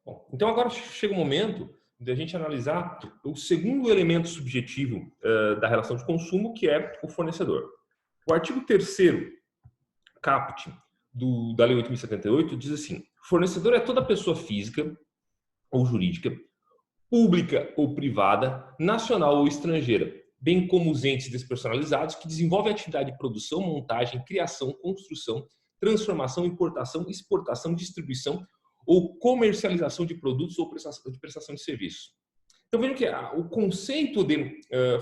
Bom, então agora chega o momento de a gente analisar o segundo elemento subjetivo da relação de consumo, que é o fornecedor. O artigo 3º caput da Lei 8.078 diz assim: fornecedor é toda pessoa física ou jurídica, pública ou privada, nacional ou estrangeira, bem como os entes despersonalizados que desenvolvem atividade de produção, montagem, criação, construção, transformação, importação, exportação, distribuição ou comercialização de produtos ou prestação de serviços. Então vejam que o conceito de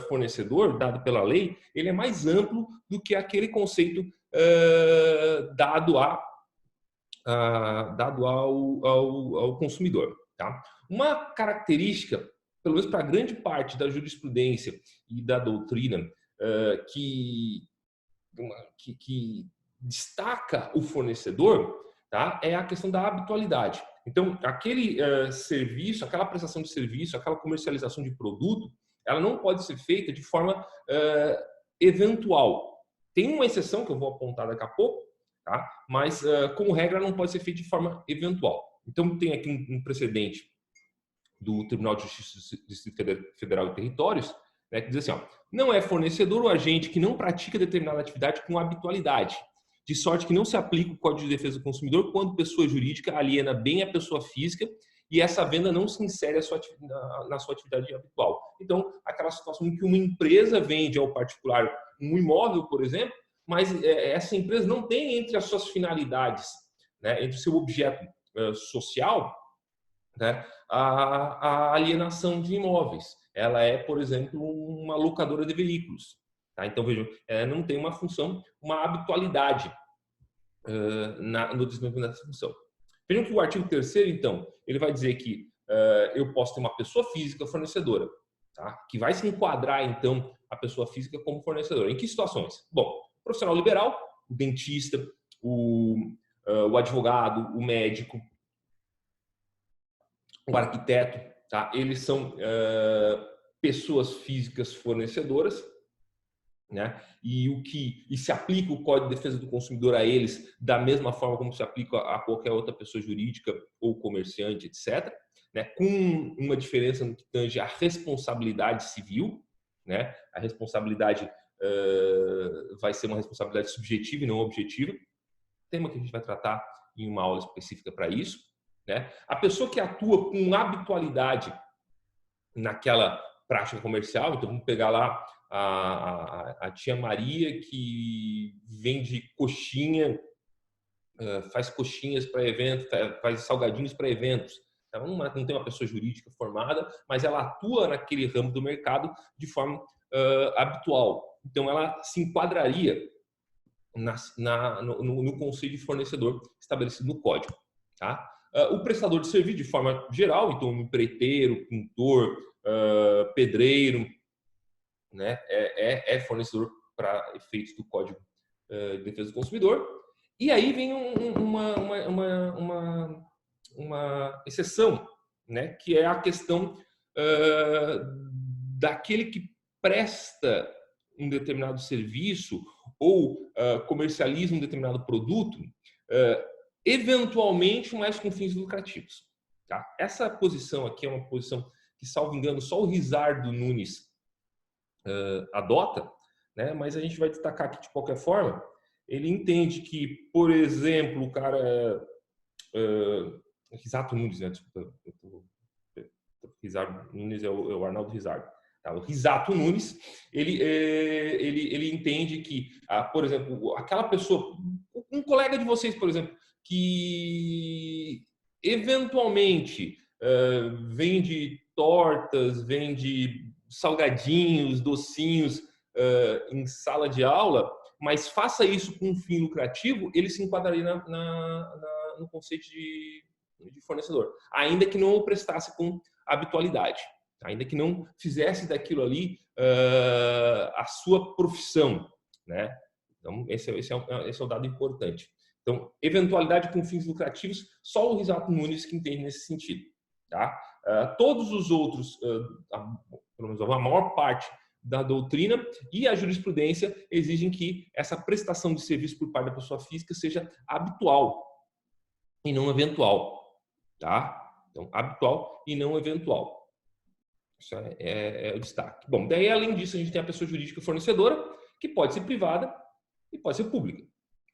fornecedor dado pela lei, ele é mais amplo do que aquele conceito dado ao consumidor. Tá? Uma característica, pelo menos para grande parte da jurisprudência e da doutrina, que destaca o fornecedor, tá? É a questão da habitualidade. Então, aquele serviço, aquela prestação de serviço, aquela comercialização de produto, ela não pode ser feita de forma eventual. Tem uma exceção que eu vou apontar daqui a pouco, tá? Mas, como regra, não pode ser feita de forma eventual. Então, tem aqui um precedente do Tribunal de Justiça do Distrito Federal e Territórios, né, que diz assim, não é fornecedor ou agente que não pratica determinada atividade com habitualidade, de sorte que não se aplica o Código de Defesa do Consumidor quando pessoa jurídica aliena bem a pessoa física e essa venda não se insere na sua atividade habitual. Então, aquela situação em que uma empresa vende ao particular um imóvel, por exemplo, mas essa empresa não tem entre as suas finalidades, né, entre o seu objeto social, né, a alienação de imóveis. Ela é, por exemplo, uma locadora de veículos. Tá? Então, vejam, não tem uma função, uma habitualidade no desenvolvimento dessa função. Vejam que o artigo 3º, então, ele vai dizer que eu posso ter uma pessoa física fornecedora, tá? Que vai se enquadrar, então, a pessoa física como fornecedora. Em que situações? Bom, o profissional liberal, o dentista, o advogado, o médico, o arquiteto, tá? Eles são pessoas físicas fornecedoras, né? E se aplica o Código de Defesa do Consumidor a eles da mesma forma como se aplica a qualquer outra pessoa jurídica ou comerciante, etc., né? Com uma diferença no que tange a responsabilidade civil, né? A responsabilidade vai ser uma responsabilidade subjetiva e não objetiva, tema que a gente vai tratar em uma aula específica para isso, né? A pessoa que atua com habitualidade naquela prática comercial, então vamos pegar lá a tia Maria que vende coxinha, faz coxinhas para eventos, faz salgadinhos para eventos. Então, não tem uma pessoa jurídica formada, mas ela atua naquele ramo do mercado de forma habitual. Então, ela se enquadraria no conceito de fornecedor estabelecido no código. Tá? O prestador de serviço, de forma geral, então, um empreiteiro, pintor, pedreiro, né, é fornecedor para efeitos do Código de Defesa do Consumidor. E aí vem uma exceção, né, que é a questão daquele que presta um determinado serviço ou comercializa um determinado produto, eventualmente mais com fins lucrativos. Tá? Essa posição aqui é uma posição que, salvo engano, só o Rizardo Nunes adota, né? Mas a gente vai destacar aqui de qualquer forma. Ele entende que, por exemplo, o cara Rizardo Nunes, né? Desculpa, Rizardo Nunes é o Arnaldo Rizardo. Tá? O Risato Nunes, ele entende que, por exemplo, aquela pessoa, um colega de vocês, por exemplo, que eventualmente vende tortas, vende salgadinhos, docinhos em sala de aula, mas faça isso com um fim lucrativo, ele se enquadraria no conceito de fornecedor, ainda que não o prestasse com habitualidade, ainda que não fizesse daquilo ali a sua profissão, né? Então, esse é um dado importante. Então, eventualidade com fins lucrativos, só o Risato Nunes que entende nesse sentido. Tá? Todos os outros, pelo menos a maior parte da doutrina e a jurisprudência exigem que essa prestação de serviço por parte da pessoa física seja habitual e não eventual. Tá? Então, habitual e não eventual. Isso é o destaque. Bom, daí, além disso, a gente tem a pessoa jurídica fornecedora, que pode ser privada e pode ser pública.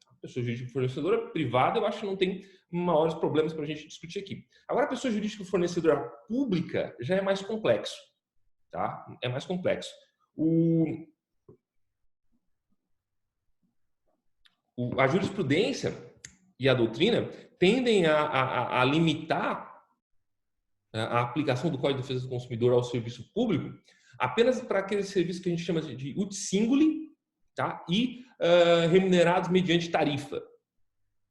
A pessoa jurídica fornecedora privada, eu acho que não tem maiores problemas para a gente discutir aqui. Agora, a pessoa jurídica fornecedora pública já é mais complexo. Tá? É mais complexo. A jurisprudência e a doutrina tendem a limitar a aplicação do Código de Defesa do Consumidor ao serviço público apenas para aqueles serviços que a gente chama de ut singuli, tá? E remunerados mediante tarifa.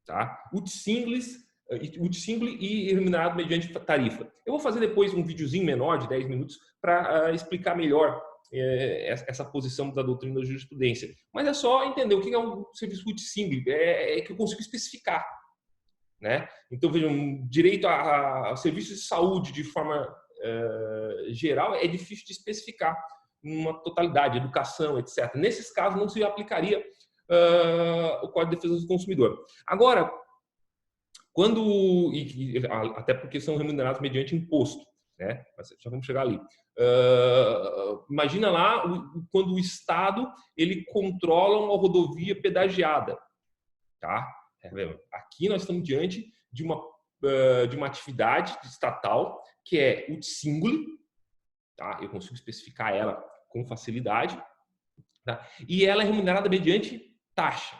Tá? Ut singuli e remunerado mediante tarifa. Eu vou fazer depois um videozinho menor de 10 minutos para explicar melhor essa posição da doutrina da jurisprudência. Mas é só entender o que é um serviço ut singuli, é que eu consigo especificar. Né? Então, vejam, direito a serviços de saúde de forma geral é difícil de especificar numa totalidade, educação, etc. Nesses casos, não se aplicaria o Código de Defesa do Consumidor. Agora, até porque são remunerados mediante imposto, né? Mas já vamos chegar ali. Imagina lá quando o Estado ele controla uma rodovia pedagiada, tá? Aqui nós estamos diante de uma atividade estatal que é ut singuli, tá? Eu consigo especificar ela com facilidade, tá? E ela é remunerada mediante taxa,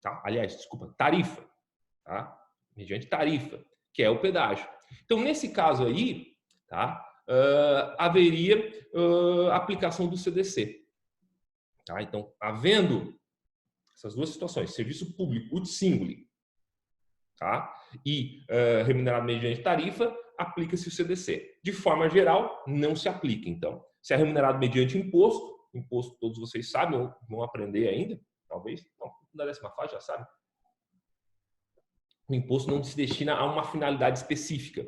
tá? Aliás, desculpa, tarifa, tá? Mediante tarifa, que é o pedágio. Então, nesse caso aí, tá? Haveria aplicação do CDC, tá? Então, havendo essas duas situações, serviço público ut singuli, tá? E remunerado mediante tarifa, aplica-se o CDC. De forma geral, não se aplica, então. Se é remunerado mediante imposto todos vocês sabem, ou vão aprender ainda, talvez, não, na 10ª fase já sabe. O imposto não se destina a uma finalidade específica,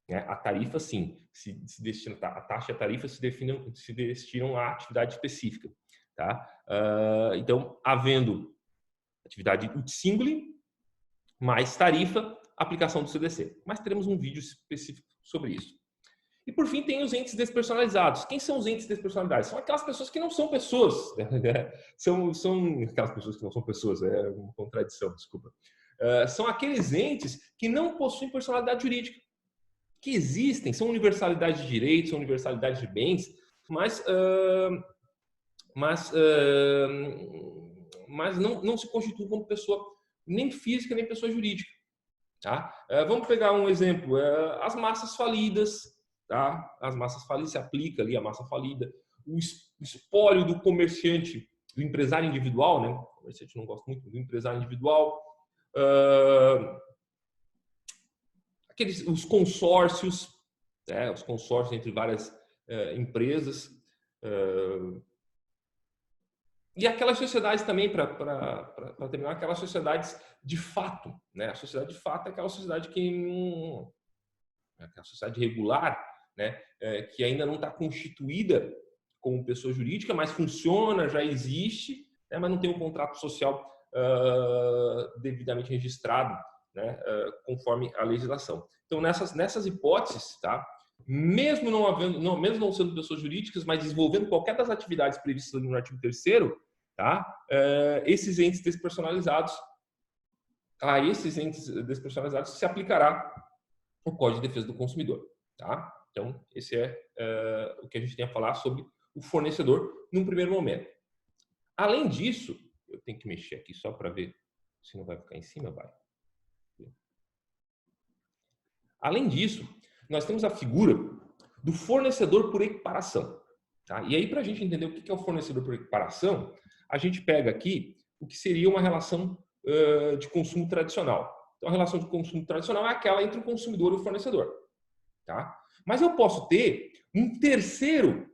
né? A tarifa, sim, se destina, a taxa e a tarifa se destinam a atividade específica, tá? Então, havendo atividade ut singuli, mais tarifa, aplicação do CDC. Mas teremos um vídeo específico sobre isso. E, por fim, tem os entes despersonalizados. Quem são os entes despersonalizados? São aquelas pessoas que não são pessoas. São aquelas pessoas que não são pessoas, é uma contradição, desculpa. São aqueles entes que não possuem personalidade jurídica. Que existem, são universalidade de direitos, são universalidade de bens, mas não se constituem como pessoa nem física, nem pessoa jurídica. Tá? Vamos pegar um exemplo, as massas falidas, tá? As massas falidas, se aplica ali a massa falida, o espólio do comerciante, do empresário individual, né? O comerciante não gosta muito do empresário individual, os consórcios, né? Os consórcios entre várias empresas, e aquelas sociedades também, para terminar, aquelas sociedades de fato, né? A sociedade de fato é aquela sociedade aquela sociedade regular, né? Que ainda não está constituída como pessoa jurídica, mas funciona, já existe, né? Mas não tem um contrato social devidamente registrado, né? Conforme a legislação. Então, nessas hipóteses, tá? Mesmo não sendo pessoas jurídicas, mas desenvolvendo qualquer das atividades previstas no artigo 3º, tá? Esses entes despersonalizados, a esses entes despersonalizados se aplicará o Código de Defesa do Consumidor, tá? Então, esse é o que a gente tem a falar sobre o fornecedor num primeiro momento. Além disso, eu tenho que mexer aqui só para ver se não vai ficar em cima, vai. Além disso, nós temos a figura do fornecedor por equiparação. Tá? E aí, para a gente entender o que é o fornecedor por equiparação, a gente pega aqui o que seria uma relação de consumo tradicional. Então, a relação de consumo tradicional é aquela entre o consumidor e o fornecedor. Tá? Mas eu posso ter um terceiro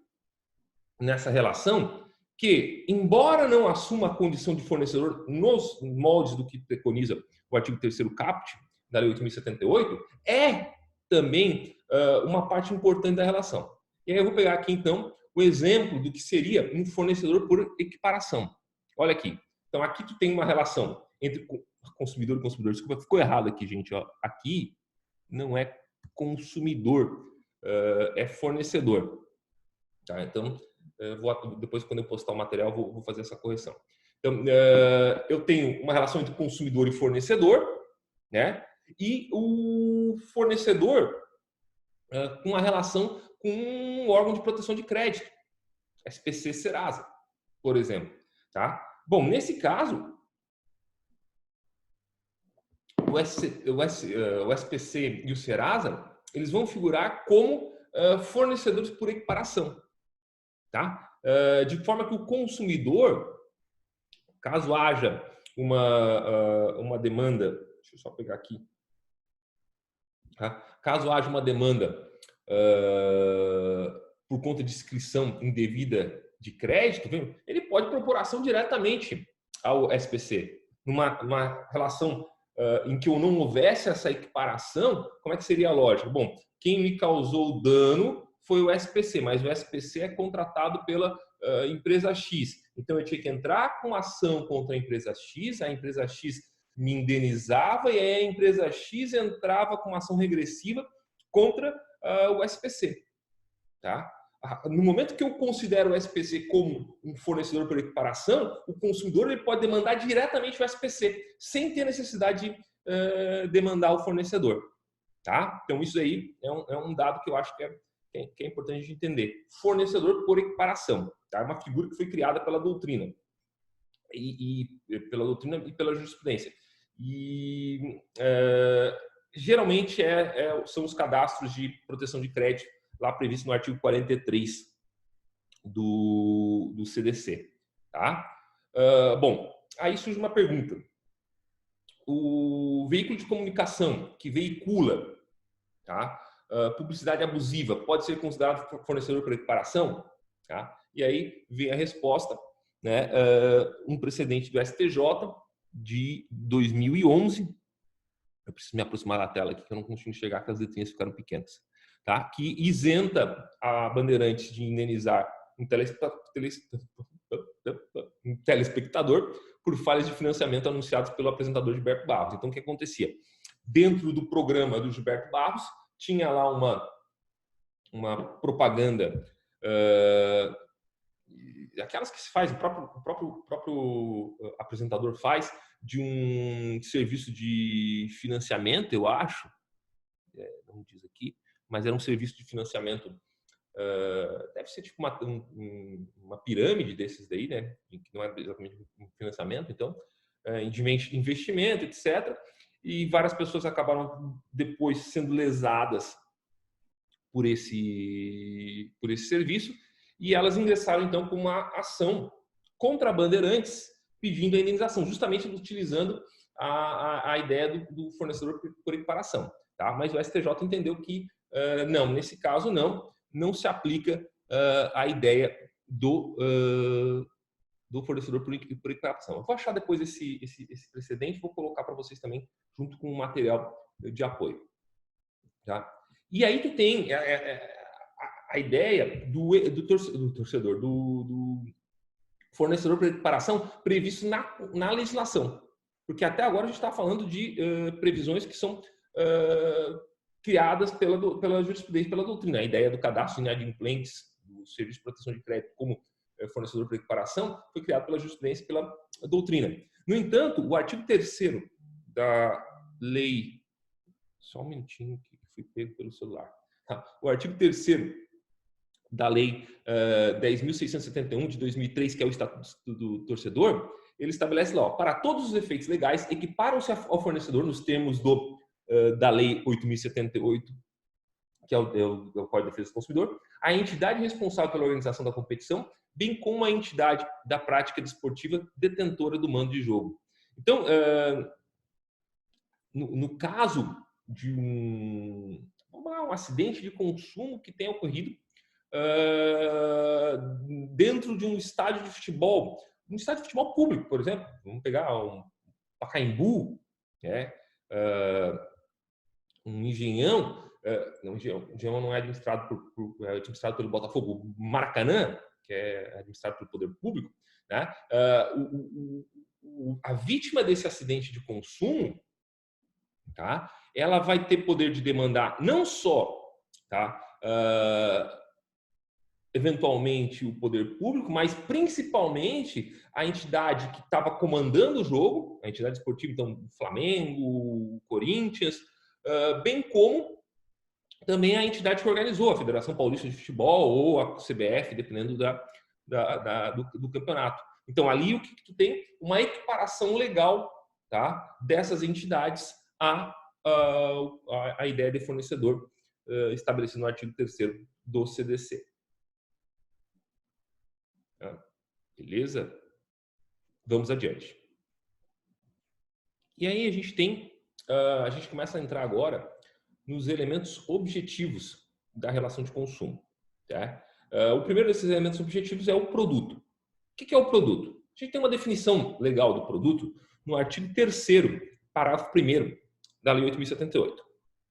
nessa relação que, embora não assuma a condição de fornecedor nos moldes do que preconiza o artigo 3º caput da Lei 8.078, é também uma parte importante da relação. E aí eu vou pegar aqui, então, o exemplo do que seria um fornecedor por equiparação. Olha aqui. Então, aqui tu tem uma relação entre consumidor e consumidor. Desculpa, ficou errado aqui, gente. Ó. Aqui não é consumidor é fornecedor. Tá? Então, depois, quando eu postar o material, vou fazer essa correção. Então, eu tenho uma relação entre consumidor e fornecedor, né? E o fornecedor com a relação com um órgão de proteção de crédito, SPC Serasa, por exemplo. Tá? Bom, nesse caso, o SPC e o Serasa, eles vão figurar como fornecedores por equiparação. Tá? De forma que o consumidor, caso haja uma demanda, deixa eu só pegar aqui, tá? Caso haja uma demanda por conta de inscrição indevida de crédito, ele pode propor ação diretamente ao SPC. Numa relação em que eu não houvesse essa equiparação, como é que seria a lógica? Bom, quem me causou o dano foi o SPC, mas o SPC é contratado pela empresa X. Então, eu tinha que entrar com ação contra a empresa X me indenizava e aí a empresa X entrava com uma ação regressiva contra o SPC. Tá? No momento que eu considero o SPC como um fornecedor por equiparação, o consumidor ele pode demandar diretamente o SPC, sem ter necessidade de demandar o fornecedor. Tá? Então, isso aí é um dado que eu acho que é importante a gente entender. Fornecedor por equiparação. Tá? É uma figura que foi criada pela doutrina. Pela doutrina e pela jurisprudência. E geralmente são os cadastros de proteção de crédito lá previsto no artigo 43 do CDC. Tá? Bom, aí surge uma pergunta. O veículo de comunicação que veicula, tá, publicidade abusiva pode ser considerado fornecedor por equiparação? Tá? E aí vem a resposta, né, um precedente do STJ de 2011. Eu preciso me aproximar da tela aqui, que eu não consigo enxergar, que as letrinhas ficaram pequenas. Tá? Que isenta a Bandeirantes de indenizar um telespectador por falhas de financiamento anunciados pelo apresentador Gilberto Barros. Então, o que acontecia? Dentro do programa do Gilberto Barros, tinha lá uma propaganda, aquelas que se faz, o próprio apresentador faz, de um serviço de financiamento, eu acho, não diz aqui, mas era um serviço de financiamento, deve ser tipo uma pirâmide desses daí, né? Que não é exatamente um financiamento, então, de investimento, etc. E várias pessoas acabaram depois sendo lesadas por esse serviço, e elas ingressaram então com uma ação contra a Bandeirantes pedindo a indenização, justamente utilizando a ideia do fornecedor por equiparação. Tá? Mas o STJ entendeu que não, nesse caso não se aplica a ideia do fornecedor por equiparação. Eu vou achar depois esse precedente, vou colocar para vocês também junto com o material de apoio. Tá? E aí tu tem a ideia do torcedor, do fornecedor por equiparação previsto na legislação. Porque até agora a gente está falando de previsões que são criadas pela jurisprudência, pela doutrina. A ideia do cadastro de inadimplentes do Serviço de Proteção de Crédito como fornecedor por equiparação foi criado pela jurisprudência e pela doutrina. No entanto, o artigo 3º da lei... Só um minutinho que fui pego pelo celular. O artigo 3º da lei 10.671 de 2003, que é o Estatuto do Torcedor, ele estabelece lá, para todos os efeitos legais, equiparam-se ao fornecedor nos termos da lei 8.078, que é o Código de Defesa do Consumidor, a entidade responsável pela organização da competição, bem como a entidade da prática desportiva detentora do mando de jogo. Então, no caso de um acidente de consumo que tenha ocorrido dentro de um estádio de futebol público, por exemplo, vamos pegar um Pacaembu, né? Um Engenhão, Engenhão não é administrado é administrado pelo Botafogo, Maracanã, que é administrado pelo poder público, né? A vítima desse acidente de consumo, tá? ela vai ter poder de demandar não só, tá, eventualmente o poder público, mas principalmente a entidade que estava comandando o jogo, a entidade esportiva, então o Flamengo, o Corinthians, bem como também a entidade que organizou, a Federação Paulista de Futebol ou a CBF, dependendo do campeonato. Então, ali o que tu tem? Uma equiparação legal, tá, dessas entidades à ideia de fornecedor estabelecida no artigo 3º do CDC. Beleza? Vamos adiante. E aí a gente começa a entrar agora nos elementos objetivos da relação de consumo. Tá? O primeiro desses elementos objetivos é o produto. O que é o produto? A gente tem uma definição legal do produto no artigo 3º, parágrafo 1º da Lei 8.078.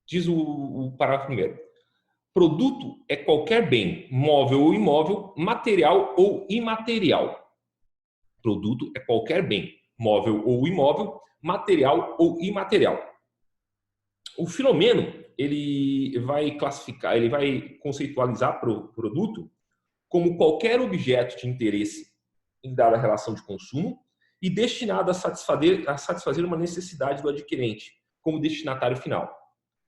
Diz o parágrafo 1º. Produto é qualquer bem, móvel ou imóvel, material ou imaterial. Produto é qualquer bem, móvel ou imóvel, material ou imaterial. O Filomeno, ele vai classificar, ele vai conceitualizar o produto como qualquer objeto de interesse em dada relação de consumo e destinado a satisfazer uma necessidade do adquirente como destinatário final.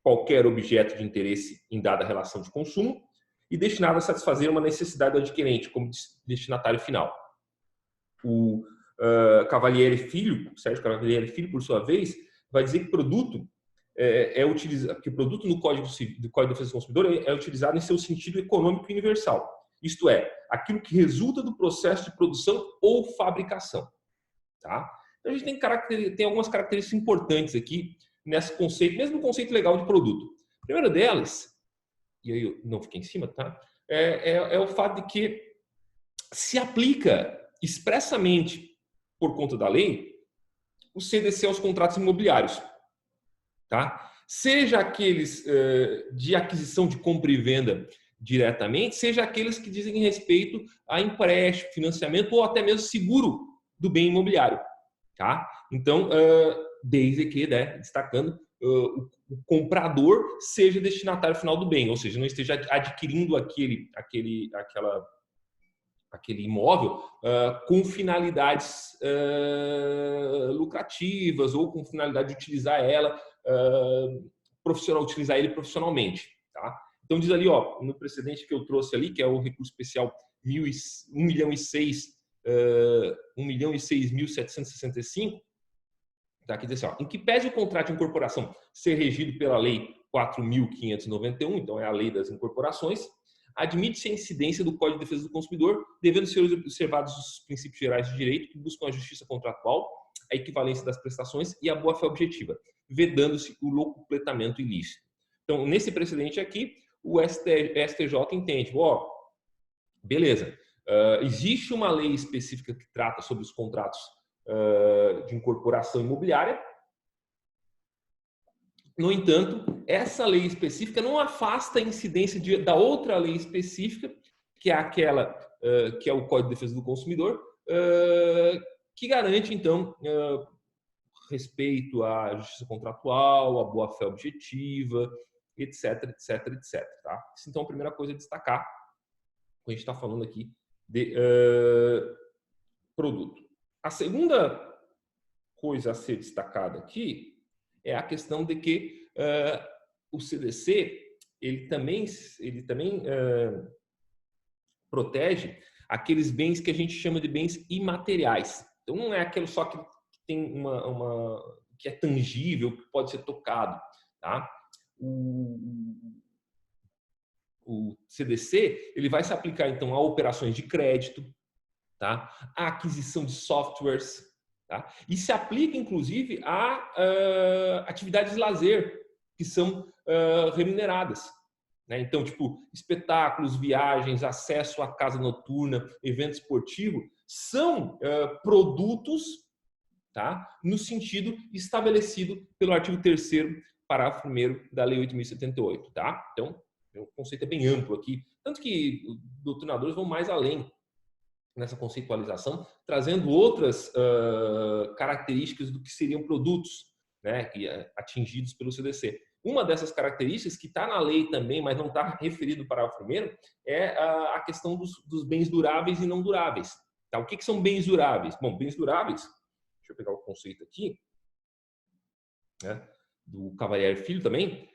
Qualquer objeto de interesse em dada relação de consumo e destinado a satisfazer uma necessidade do adquirente como destinatário final. O Cavalieri Filho, Sérgio Cavalieri Filho, por sua vez, vai dizer que produto que o produto no Código de Defesa do Consumidor é utilizado em seu sentido econômico universal. Isto é, aquilo que resulta do processo de produção ou fabricação. Tá? Então, a gente tem algumas características importantes aqui nesse conceito, mesmo conceito legal de produto. A primeira delas, e aí eu não fiquei em cima, tá? É o fato de que se aplica expressamente, por conta da lei, o CDC aos contratos imobiliários. Tá? Seja aqueles de aquisição de compra e venda diretamente, seja aqueles que dizem respeito a empréstimo, financiamento ou até mesmo seguro do bem imobiliário. Tá? Então, desde que, né, destacando, o comprador seja destinatário final do bem, ou seja, não esteja adquirindo aquele imóvel com finalidades lucrativas ou com finalidade de utilizar utilizar ele profissionalmente. Tá? Então diz ali, no precedente que eu trouxe ali, que é o recurso especial 1.006.765, tá? Que diz assim, em que pese o contrato de incorporação ser regido pela Lei 4.591, então é a Lei das Incorporações, admite-se a incidência do Código de Defesa do Consumidor, devendo ser observados os princípios gerais de direito que buscam a justiça contratual, a equivalência das prestações e a boa-fé objetiva, vedando-se o locupletamento ilícito. Então, nesse precedente aqui, o STJ entende, beleza, existe uma lei específica que trata sobre os contratos de incorporação imobiliária. No entanto, essa lei específica não afasta a incidência da outra lei específica, que é aquela que é o Código de Defesa do Consumidor, que garante, então, respeito à justiça contratual, à boa-fé objetiva, etc, etc, etc. Tá? Isso, então, é a primeira coisa a destacar quando a gente está falando aqui de produto. A segunda coisa a ser destacada aqui é a questão de que o CDC ele também protege aqueles bens que a gente chama de bens imateriais. Então não é aquele só que tem que é tangível, que pode ser tocado, tá? O CDC ele vai se aplicar então a operações de crédito, tá? A aquisição de softwares, tá? E se aplica, inclusive, a atividades de lazer que são remuneradas. Né? Então, tipo, espetáculos, viagens, acesso à casa noturna, evento esportivo, são produtos, tá? No sentido estabelecido pelo artigo 3º, parágrafo 1º da Lei 8.078. Tá? Então, o conceito é bem amplo aqui. Tanto que os doutrinadores vão mais além nessa conceitualização, trazendo outras características do que seriam produtos, né, atingidos pelo CDC. uma dessas características que está na lei também, mas não está referido no parágrafo primeiro, é a questão dos bens duráveis e não duráveis. Tá? O que são bens duráveis? Bom, bens duráveis, deixa eu pegar o conceito aqui, né, do Cavalieri Filho também,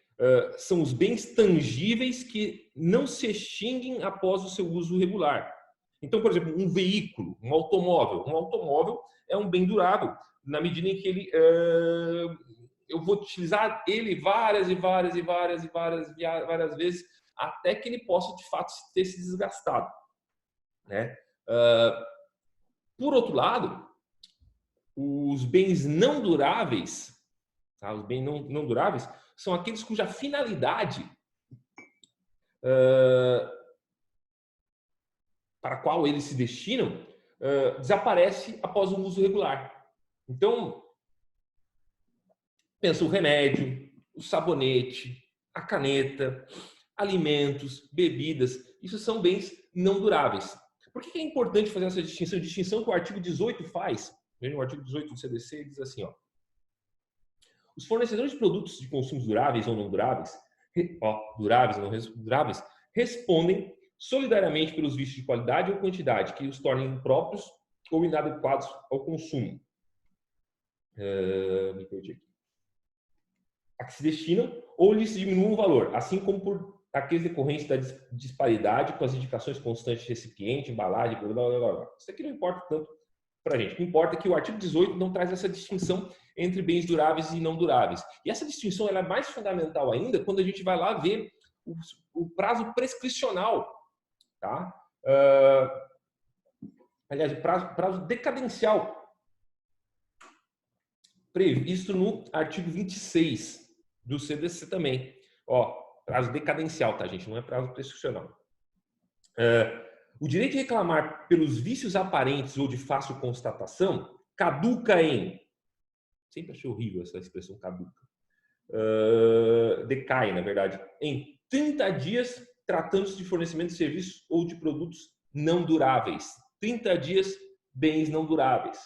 são os bens tangíveis que não se extinguem após o seu uso regular. Então, por exemplo, um veículo, um automóvel é um bem durável, na medida em que ele, eu vou utilizar ele várias vezes, até que ele possa, de fato, ter se desgastado. Né? Por outro lado, os bens não duráveis, tá? Os bens não duráveis são aqueles cuja finalidade para a qual eles se destinam desaparece após o uso regular. Então, pensa o remédio, o sabonete, a caneta, alimentos, bebidas, isso são bens não duráveis. Por que é importante fazer essa distinção? Distinção que o artigo 18 faz. O artigo 18 do CDC diz assim, ó: os fornecedores de produtos de consumo duráveis ou não duráveis, duráveis ou não duráveis, respondem solidariamente pelos vícios de qualidade ou quantidade que os tornem impróprios ou inadequados ao consumo. Me perdi aqui. A que se destinam ou lhes diminuem o valor, assim como por aqueles decorrentes da disparidade com as indicações constantes de recipiente, embalagem, blá, blá, blá, blá. Isso aqui não importa tanto para a gente. O que importa é que o artigo 18 não traz essa distinção entre bens duráveis e não duráveis. E essa distinção ela é mais fundamental ainda quando a gente vai lá ver o prazo prescricional. Tá? Aliás, o prazo decadencial previsto no artigo 26 do CDC também. Ó, prazo decadencial, tá, gente? Não é prazo prescricional. O direito de reclamar pelos vícios aparentes ou de fácil constatação caduca em... Sempre achei horrível essa expressão caduca. Decai, na verdade, em 30 dias tratando-se de fornecimento de serviços ou de produtos não duráveis. 30 dias, bens não duráveis.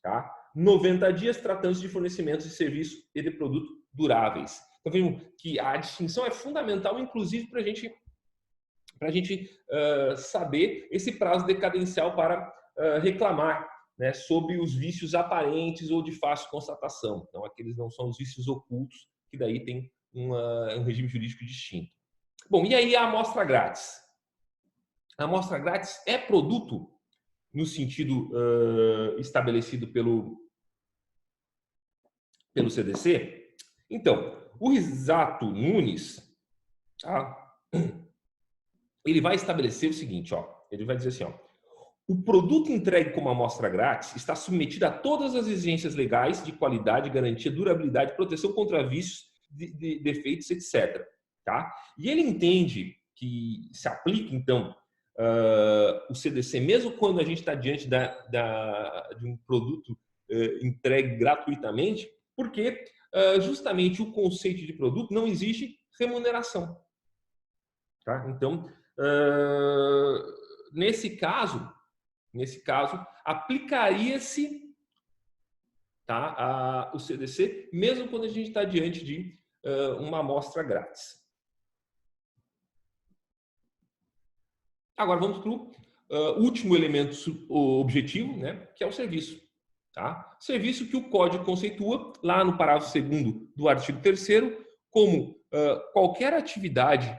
Tá? 90 dias tratando-se de fornecimentos de serviços e de produtos duráveis. Então, vemos que a distinção é fundamental, inclusive, para a gente saber esse prazo decadencial para reclamar, né, sobre os vícios aparentes ou de fácil constatação. Então, aqueles não são os vícios ocultos, que daí tem um regime jurídico distinto. Bom, e aí a amostra grátis? A amostra grátis é produto no sentido estabelecido pelo CDC? Então, o Risato Nunes, tá? Ele vai estabelecer o seguinte, ó, ele vai dizer assim, ó: o produto entregue como amostra grátis está submetido a todas as exigências legais de qualidade, garantia, durabilidade, proteção contra vícios, defeitos, etc. Tá? E ele entende que se aplica, então, o CDC, mesmo quando a gente está diante de um produto entregue gratuitamente, porque justamente o conceito de produto não exige remuneração. Tá? Então, nesse caso, aplicaria-se, tá, o CDC, mesmo quando a gente está diante de uma amostra grátis. Agora vamos para o último elemento objetivo, né, que é o serviço. Tá? Serviço que o Código conceitua, lá no parágrafo 2º do artigo 3º, como qualquer atividade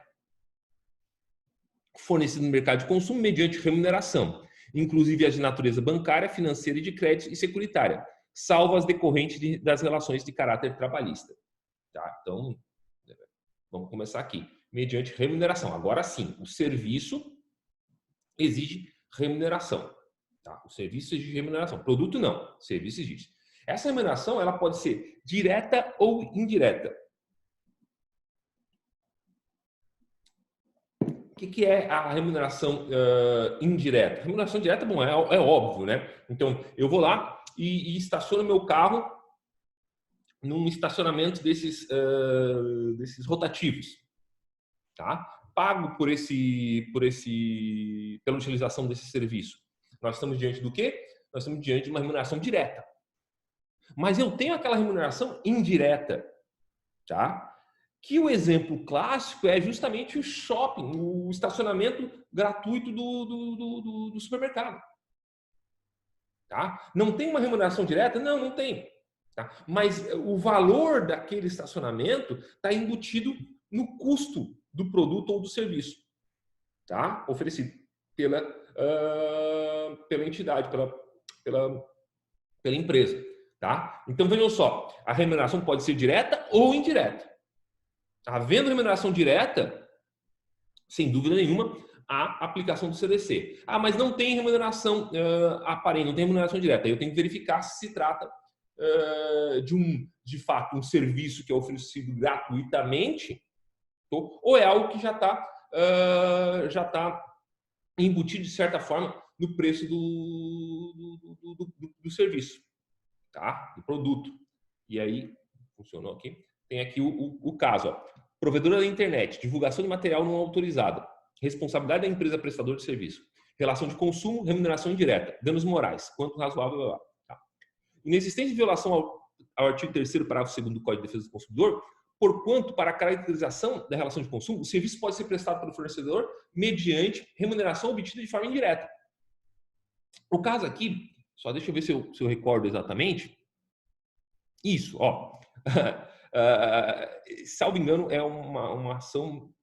fornecida no mercado de consumo mediante remuneração, inclusive as de natureza bancária, financeira e de crédito e securitária, salvo as decorrentes das relações de caráter trabalhista. Tá? Então, vamos começar aqui. Mediante remuneração. Agora sim, o serviço exige remuneração. Tá? O serviço exige remuneração. Produto não, serviço exige. Essa remuneração ela pode ser direta ou indireta. O que é a remuneração indireta? A remuneração direta, bom, é óbvio, né? Então, eu vou lá e estaciono meu carro num estacionamento desses rotativos, tá? Pago pela utilização desse serviço. Nós estamos diante do quê? Nós estamos diante de uma remuneração direta. Mas eu tenho aquela remuneração indireta, tá? Que o exemplo clássico é justamente o shopping, o estacionamento gratuito do supermercado. Tá? Não tem uma remuneração direta? Não, não tem. Tá? Mas o valor daquele estacionamento está embutido no custo do produto ou do serviço, tá? Oferecido pela entidade, pela empresa. Tá? Então, vejam só, a remuneração pode ser direta ou indireta. Havendo remuneração direta, sem dúvida nenhuma, a aplicação do CDC. Ah, mas não tem remuneração aparente, não tem remuneração direta. Eu tenho que verificar se se trata de fato, um serviço que é oferecido gratuitamente, ou é algo que já está embutido, de certa forma, no preço do serviço, tá? Do produto. E aí, funcionou aqui. Tem aqui o caso, ó. Provedora da internet, divulgação de material não autorizado, responsabilidade da empresa prestadora de serviço, relação de consumo, remuneração indireta, danos morais, quanto razoável, blá, blá, tá? Inexistência de violação ao artigo 3º, parágrafo 2º do Código de Defesa do Consumidor, porquanto, para a caracterização da relação de consumo, o serviço pode ser prestado pelo fornecedor mediante remuneração obtida de forma indireta. O caso aqui, só deixa eu ver se eu recordo exatamente. Isso, ó. Salvo engano, é uma ação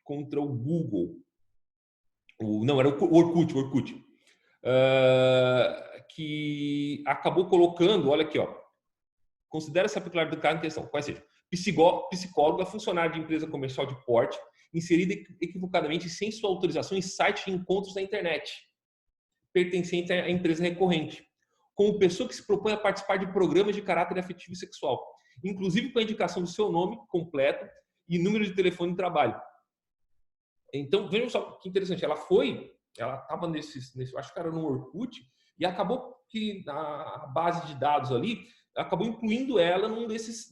contra o Google. Não, era o Orkut. Que acabou colocando, olha aqui, ó. Considera essa peculiaridade do caso em questão. Qual seja? Psicóloga, funcionária de empresa comercial de porte, inserida equivocadamente sem sua autorização em sites de encontros na internet, pertencente à empresa recorrente, como pessoa que se propõe a participar de programas de caráter afetivo e sexual, inclusive com a indicação do seu nome completo e número de telefone de trabalho. Então, vejam só que interessante, ela estava acho que era no Orkut, e acabou que a base de dados ali acabou incluindo ela num desses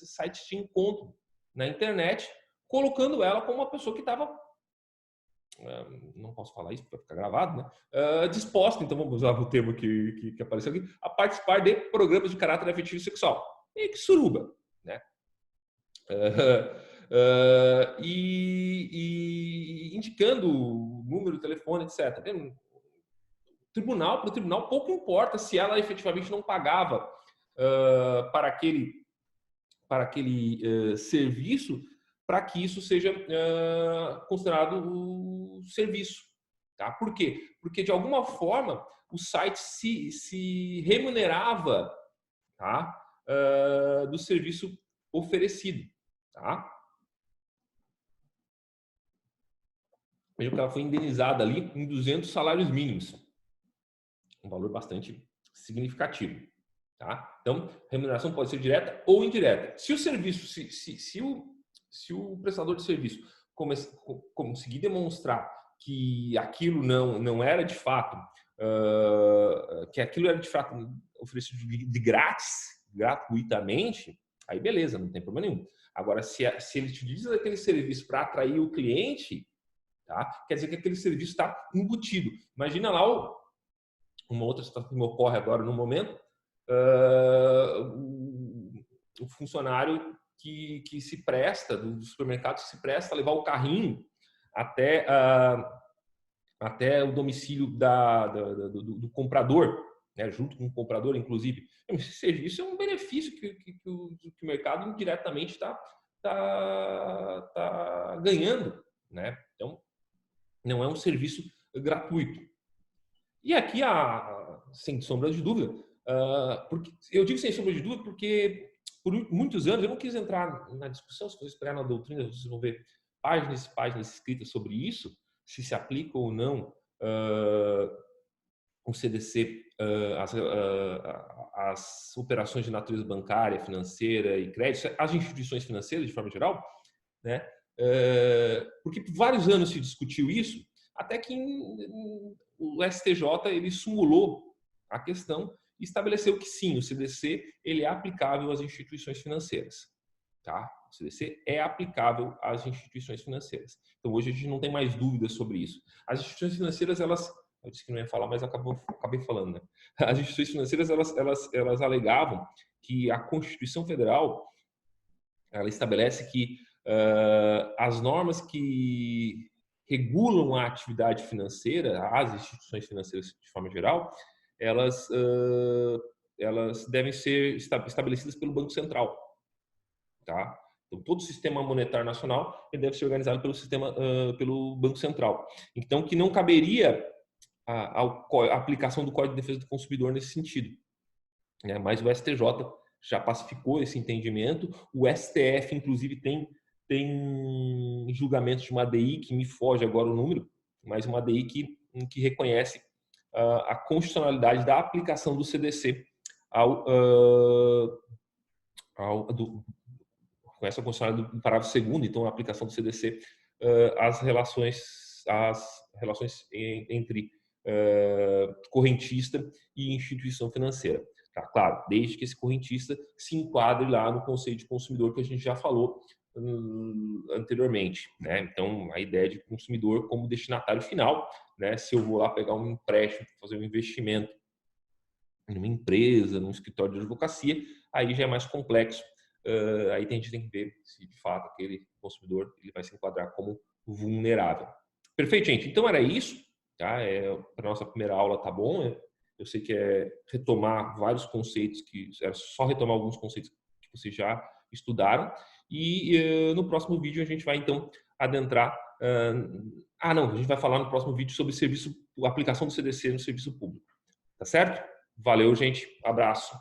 sites de encontro na internet, colocando ela como uma pessoa que estava, não posso falar isso para ficar gravado, né? Disposta, então vamos usar o termo que apareceu aqui, a participar de programas de caráter afetivo e sexual. E que suruba, né? E indicando o número, telefone, etc. Para o tribunal pouco importa se ela efetivamente não pagava para aquele serviço, para que isso seja considerado o serviço. Tá? Por quê? Porque, de alguma forma, o site se remunerava, tá? Do serviço oferecido. Tá? Veja que ela foi indenizada ali em 200 salários mínimos. Um valor bastante significativo. Tá? Então, remuneração pode ser direta ou indireta. Se o serviço, se o prestador de serviço conseguir demonstrar que aquilo não era de fato, que aquilo era de fato oferecido de grátis, gratuitamente, aí beleza, não tem problema nenhum. Agora, se ele utiliza aquele serviço para atrair o cliente, tá? Quer dizer que aquele serviço está embutido. Imagina lá uma outra situação que me ocorre agora no momento, o funcionário que se presta, do supermercado, que se presta a levar o carrinho até o domicílio do comprador, né, junto com o comprador, inclusive. Esse serviço é um benefício que o mercado indiretamente está ganhando, né? Então, não é um serviço gratuito. E aqui, sem sombra de dúvida, porque eu digo sem sombra de dúvida porque por muitos anos eu não quis entrar na discussão. Se vocês pegar na doutrina, vocês vão ver páginas e páginas escritas sobre isso, se aplica ou não o CDC, as operações de natureza bancária, financeira e crédito, as instituições financeiras de forma geral, né? Porque por vários anos se discutiu isso, até que o STJ ele sumulou a questão e estabeleceu que sim, o CDC ele é aplicável às instituições financeiras. Tá? O CDC é aplicável às instituições financeiras. Então hoje a gente não tem mais dúvidas sobre isso. As instituições financeiras, eu disse que não ia falar, mas acabei falando, né? As instituições financeiras elas alegavam que a Constituição Federal ela estabelece que as normas que regulam a atividade financeira, as instituições financeiras de forma geral, elas devem ser estabelecidas pelo Banco Central, tá? Então, todo o sistema monetário nacional ele deve ser organizado pelo Banco Central. Então, que não caberia a aplicação do Código de Defesa do Consumidor nesse sentido, né? Mas o STJ já pacificou esse entendimento. O STF, inclusive, tem julgamentos de uma ADI, que me foge agora o número, mas uma ADI que reconhece a constitucionalidade da aplicação do CDC conhece a constitucionalidade do parágrafo 2º, então a aplicação do CDC às relações entre correntista e instituição financeira. Tá? Claro, desde que esse correntista se enquadre lá no conceito de consumidor que a gente já falou anteriormente, né? Então, a ideia de consumidor como destinatário final, né? Se eu vou lá pegar um empréstimo, fazer um investimento em uma empresa, num escritório de advocacia, aí já é mais complexo. Aí a gente tem que ver se de fato aquele consumidor ele vai se enquadrar como vulnerável. Perfeito, gente. Então era isso, tá? Para nossa primeira aula tá bom. Eu sei que é retomar vários conceitos era só retomar alguns conceitos que vocês já estudaram. E no próximo vídeo a gente vai então adentrar. Não, a gente vai falar no próximo vídeo sobre a aplicação do CDC no serviço público. Tá certo? Valeu, gente. Abraço.